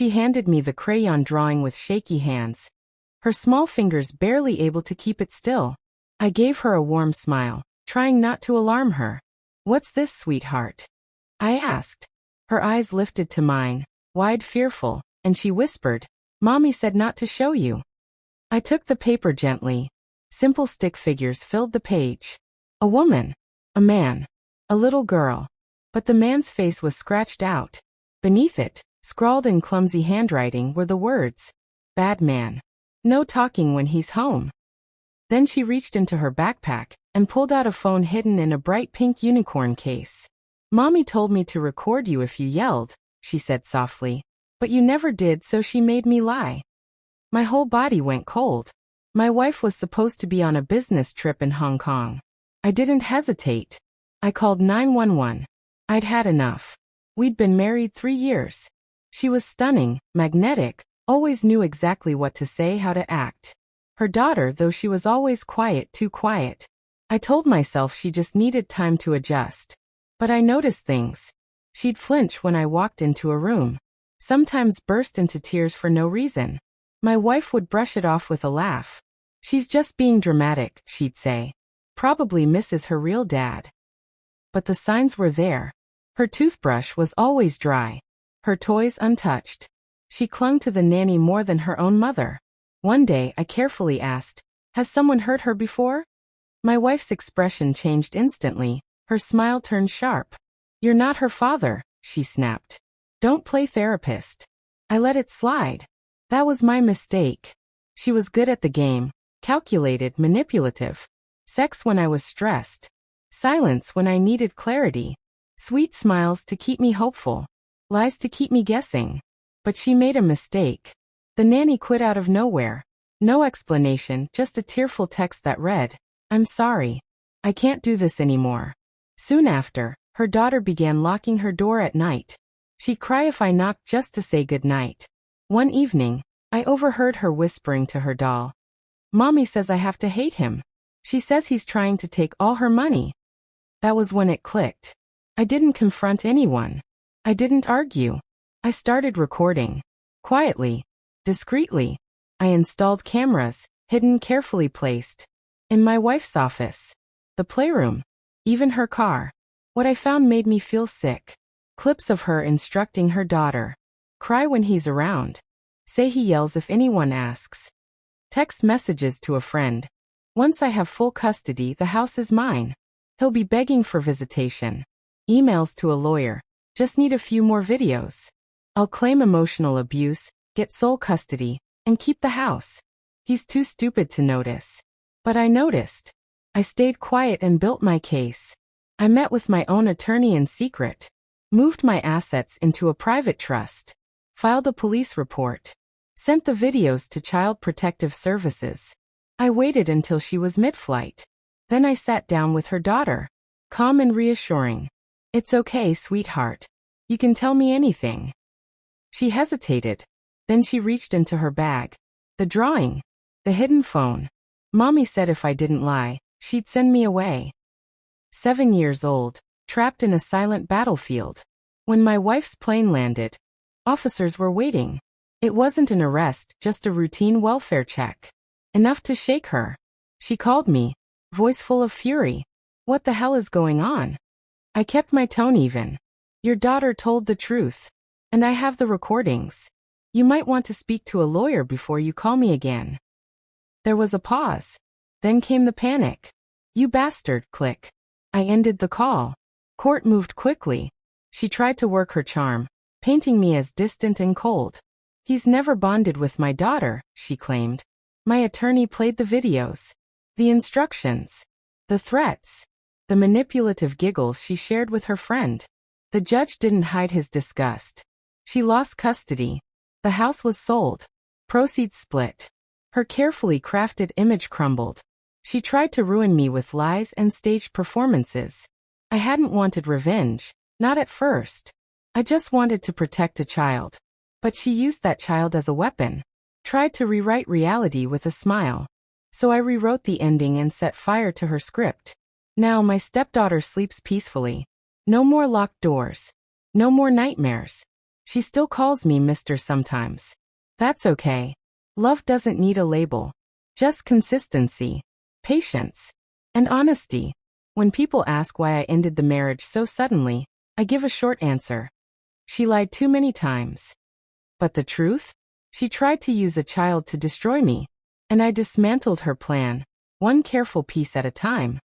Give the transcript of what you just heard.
She handed me the crayon drawing with shaky hands, her small fingers barely able to keep it still. I gave her a warm smile, trying not to alarm her. "What's this, sweetheart?" I asked. Her eyes lifted to mine, wide, fearful, and she whispered, "Mommy said not to show you." I took the paper gently. Simple stick figures filled the page. A woman, a man, a little girl. But the man's face was scratched out. Beneath it, scrawled in clumsy handwriting, were the words, "Bad man. No talking when he's home." Then she reached into her backpack and pulled out a phone hidden in a bright pink unicorn case. "Mommy told me to record you if you yelled," she said softly. "But you never did, so she made me lie." My whole body went cold. My wife was supposed to be on a business trip in Hong Kong. I didn't hesitate. I called 911. I'd had enough. We'd been married 3 years. She was stunning, magnetic, always knew exactly what to say, how to act. Her daughter, though she was always quiet, too quiet. I told myself she just needed time to adjust. But I noticed things. She'd flinch when I walked into a room. Sometimes burst into tears for no reason. My wife would brush it off with a laugh. "She's just being dramatic," she'd say. "Probably misses her real dad." But the signs were there. Her toothbrush was always dry. Her toys untouched. She clung to the nanny more than her own mother. One day I carefully asked, "Has someone hurt her before?" My wife's expression changed instantly. Her smile turned sharp. "You're not her father," she snapped. "Don't play therapist." I let it slide. That was my mistake. She was good at the game, calculated, manipulative. Sex when I was stressed. Silence when I needed clarity. Sweet smiles to keep me hopeful. Lies to keep me guessing. But she made a mistake. The nanny quit out of nowhere. No explanation, just a tearful text that read, "I'm sorry. I can't do this anymore." Soon after, her daughter began locking her door at night. She'd cry if I knocked just to say goodnight. One evening, I overheard her whispering to her doll, "Mommy says I have to hate him. She says he's trying to take all her money." That was when it clicked. I didn't confront anyone. I didn't argue. I started recording. Quietly. Discreetly. I installed cameras, hidden, carefully placed. In my wife's office. The playroom. Even her car. What I found made me feel sick. Clips of her instructing her daughter. "Cry when he's around. Say he yells if anyone asks." Text messages to a friend. "Once I have full custody, the house is mine. He'll be begging for visitation." Emails to a lawyer. "Just need a few more videos. I'll claim emotional abuse, get sole custody, and keep the house. He's too stupid to notice." But I noticed. I stayed quiet and built my case. I met with my own attorney in secret. Moved my assets into a private trust. Filed a police report. Sent the videos to Child Protective Services. I waited until she was mid-flight. Then I sat down with her daughter. Calm and reassuring. "It's okay, sweetheart. You can tell me anything." She hesitated. Then she reached into her bag. The drawing. The hidden phone. "Mommy said if I didn't lie, she'd send me away." 7 years old, trapped in a silent battlefield. When my wife's plane landed, officers were waiting. It wasn't an arrest, just a routine welfare check. Enough to shake her. She called me, voice full of fury. "What the hell is going on?" I kept my tone even. "Your daughter told the truth. And I have the recordings. You might want to speak to a lawyer before you call me again." There was a pause. Then came the panic. "You bastard," click. I ended the call. Court moved quickly. She tried to work her charm, painting me as distant and cold. "He's never bonded with my daughter," she claimed. My attorney played the videos. The instructions. The threats. The manipulative giggles she shared with her friend. The judge didn't hide his disgust. She lost custody. The house was sold. Proceeds split. Her carefully crafted image crumbled. She tried to ruin me with lies and staged performances. I hadn't wanted revenge, not at first. I just wanted to protect a child. But she used that child as a weapon. Tried to rewrite reality with a smile. So I rewrote the ending and set fire to her script. Now my stepdaughter sleeps peacefully. No more locked doors. No more nightmares. She still calls me Mr. sometimes. That's okay. Love doesn't need a label. Just consistency, patience, and honesty. When people ask why I ended the marriage so suddenly, I give a short answer. She lied too many times. But the truth? She tried to use a child to destroy me, and I dismantled her plan, one careful piece at a time.